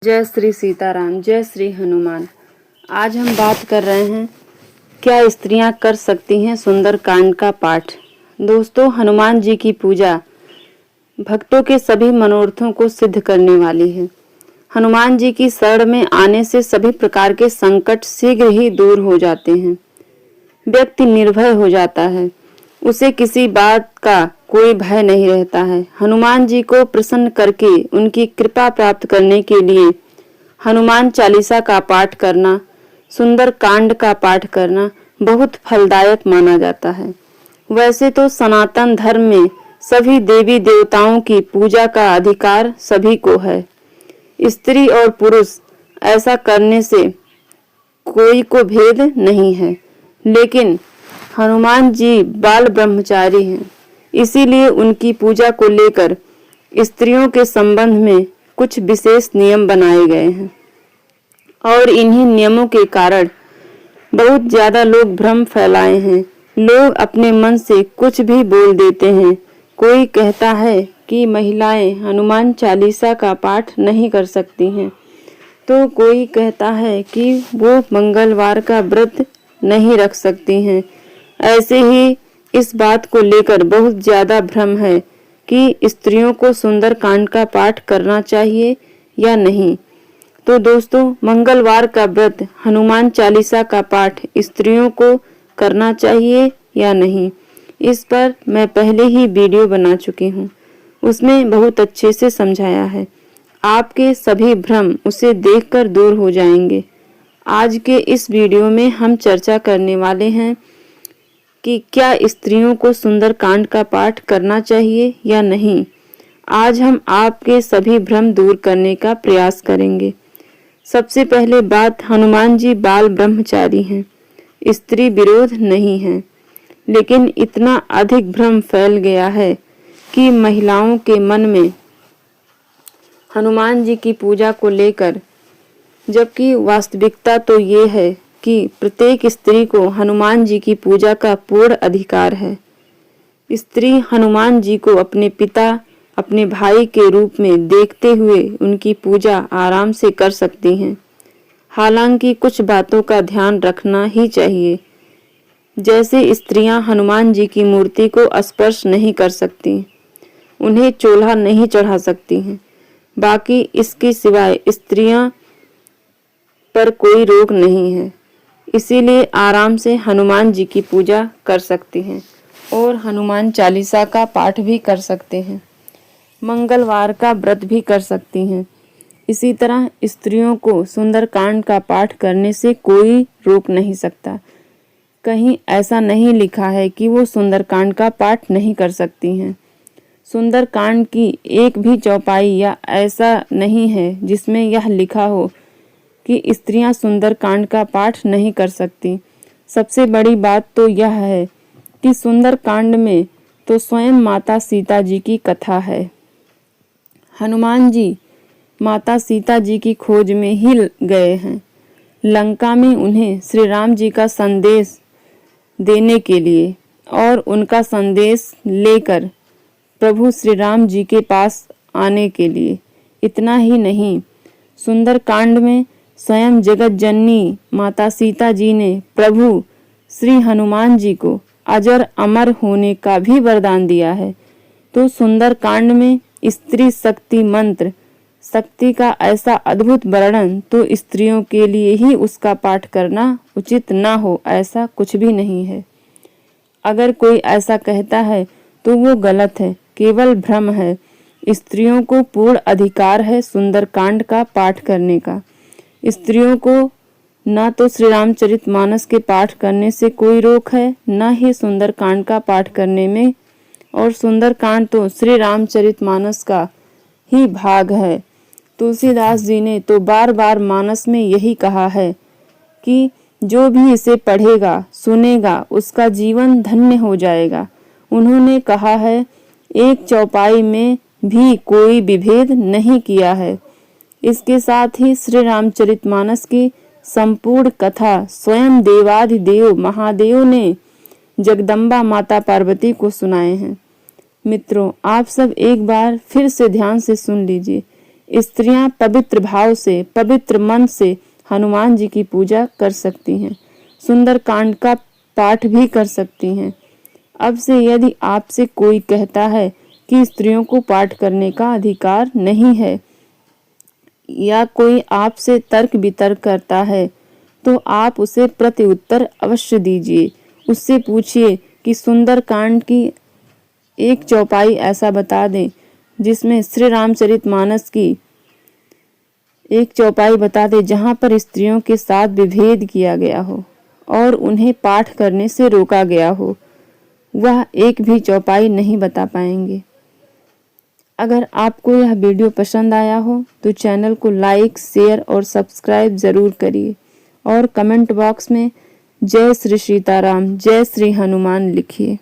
जय श्री सीताराम, जय श्री हनुमान। आज हम बात कर रहे हैं क्या स्त्रियां कर सकती हैं सुंदरकांड का पाठ। दोस्तों, हनुमान जी की पूजा भक्तों के सभी मनोरथों को सिद्ध करने वाली है। हनुमान जी की शरण में आने से सभी प्रकार के संकट शीघ्र ही दूर हो जाते हैं। व्यक्ति निर्भय हो जाता है, उसे किसी बात का कोई भय नहीं रहता है। हनुमान जी को प्रसन्न करके उनकी कृपा प्राप्त करने के लिए हनुमान चालीसा का पाठ करना, सुंदर कांड का पाठ करना बहुत फलदायक माना जाता है। वैसे तो सनातन धर्म में सभी देवी देवताओं की पूजा का अधिकार सभी को है। स्त्री और पुरुष ऐसा करने से कोई को भेद नहीं है, लेकिन हनुमान जी बाल ब्रह्मचारी हैं, इसीलिए उनकी पूजा को लेकर स्त्रियों के संबंध में कुछ विशेष नियम बनाए गए हैं और इन्हीं नियमों के कारण बहुत ज्यादा लोग भ्रम फैलाए हैं। लोग अपने मन से कुछ भी बोल देते हैं। कोई कहता है कि महिलाएं हनुमान चालीसा का पाठ नहीं कर सकती हैं, तो कोई कहता है कि वो मंगलवार का व्रत नहीं रख सकती हैं। ऐसे ही इस बात को लेकर बहुत ज्यादा भ्रम है कि स्त्रियों को सुंदर कांड का पाठ करना चाहिए या नहीं। तो दोस्तों, मंगलवार का व्रत, हनुमान चालीसा का पाठ स्त्रियों को करना चाहिए या नहीं, इस पर मैं पहले ही वीडियो बना चुकी हूँ। उसमें बहुत अच्छे से समझाया है। आपके सभी भ्रम उसे देखकर दूर हो जाएंगे। आज के इस वीडियो में हम चर्चा करने वाले हैं कि क्या स्त्रियों को सुंदर कांड का पाठ करना चाहिए या नहीं। आज हम आपके सभी भ्रम दूर करने का प्रयास करेंगे। सबसे पहले बात, हनुमान जी बाल ब्रह्मचारी हैं, स्त्री विरोध नहीं है, लेकिन इतना अधिक भ्रम फैल गया है कि महिलाओं के मन में हनुमान जी की पूजा को लेकर, जबकि वास्तविकता तो ये है कि प्रत्येक स्त्री को हनुमान जी की पूजा का पूर्ण अधिकार है। स्त्री हनुमान जी को अपने पिता, अपने भाई के रूप में देखते हुए उनकी पूजा आराम से कर सकती हैं। हालांकि कुछ बातों का ध्यान रखना ही चाहिए, जैसे स्त्रियां हनुमान जी की मूर्ति को स्पर्श नहीं कर सकती, उन्हें चोला नहीं चढ़ा सकती हैं। बाकी इसके सिवाय स्त्रियां पर कोई रोक नहीं है, इसीलिए आराम से हनुमान जी की पूजा कर सकती हैं और हनुमान चालीसा का पाठ भी कर सकते हैं। मंगलवार का व्रत भी कर सकती हैं। इसी तरह स्त्रियों को सुंदरकांड का पाठ करने से कोई रोक नहीं सकता। कहीं ऐसा नहीं लिखा है कि वो सुंदरकांड का पाठ नहीं कर सकती हैं। सुंदरकांड की एक भी चौपाई या ऐसा नहीं है जिसमें यह लिखा हो कि स्त्रियां सुंदरकांड का पाठ नहीं कर सकती। सबसे बड़ी बात तो यह है कि सुंदरकांड में तो स्वयं माता सीता जी की कथा है। हनुमान जी माता सीता जी की खोज में ही गए हैं, लंका में उन्हें श्री राम जी का संदेश देने के लिए, और उनका संदेश लेकर प्रभु श्री राम जी के पास आने के लिए। इतना ही नहीं, सुंदरकांड में स्वयं जगत जननी माता सीता जी ने प्रभु श्री हनुमान जी को अजर अमर होने का भी वरदान दिया है। तो सुंदरकांड में स्त्री शक्ति मंत्र, शक्ति का ऐसा अद्भुत वर्णन तो स्त्रियों के लिए ही उसका पाठ करना उचित ना हो, ऐसा कुछ भी नहीं है। अगर कोई ऐसा कहता है तो वो गलत है, केवल भ्रम है। स्त्रियों को पूर्ण अधिकार है सुंदरकांड का पाठ करने का। स्त्रियों को ना तो श्री रामचरितमानस के पाठ करने से कोई रोक है, ना ही सुंदरकांड का पाठ करने में। और सुंदरकांड तो श्री रामचरितमानस का ही भाग है। तुलसीदास जी ने तो बार बार मानस में यही कहा है कि जो भी इसे पढ़ेगा सुनेगा उसका जीवन धन्य हो जाएगा। उन्होंने कहा है, एक चौपाई में भी कोई विभेद नहीं किया है। इसके साथ ही श्री रामचरितमानस की संपूर्ण कथा स्वयं देवाधिदेव महादेव ने जगदम्बा माता पार्वती को सुनाए हैं। मित्रों, आप सब एक बार फिर से ध्यान से सुन लीजिए। स्त्रियां पवित्र भाव से, पवित्र मन से हनुमान जी की पूजा कर सकती हैं, सुंदरकांड का पाठ भी कर सकती हैं। अब से यदि आपसे कोई कहता है कि स्त्रियों को पाठ करने का अधिकार नहीं है, या कोई आपसे तर्क वितर्क करता है, तो आप उसे प्रत्युत्तर अवश्य दीजिए। उससे पूछिए कि सुंदरकांड की एक चौपाई ऐसा बता दें जिसमें श्री रामचरितमानस की एक चौपाई बता दे जहां पर स्त्रियों के साथ विभेद किया गया हो और उन्हें पाठ करने से रोका गया हो। वह एक भी चौपाई नहीं बता पाएंगे। अगर आपको यह वीडियो पसंद आया हो तो चैनल को लाइक, शेयर और सब्सक्राइब जरूर करिए और कमेंट बॉक्स में जय श्री सीताराम, जय श्री हनुमान लिखिए।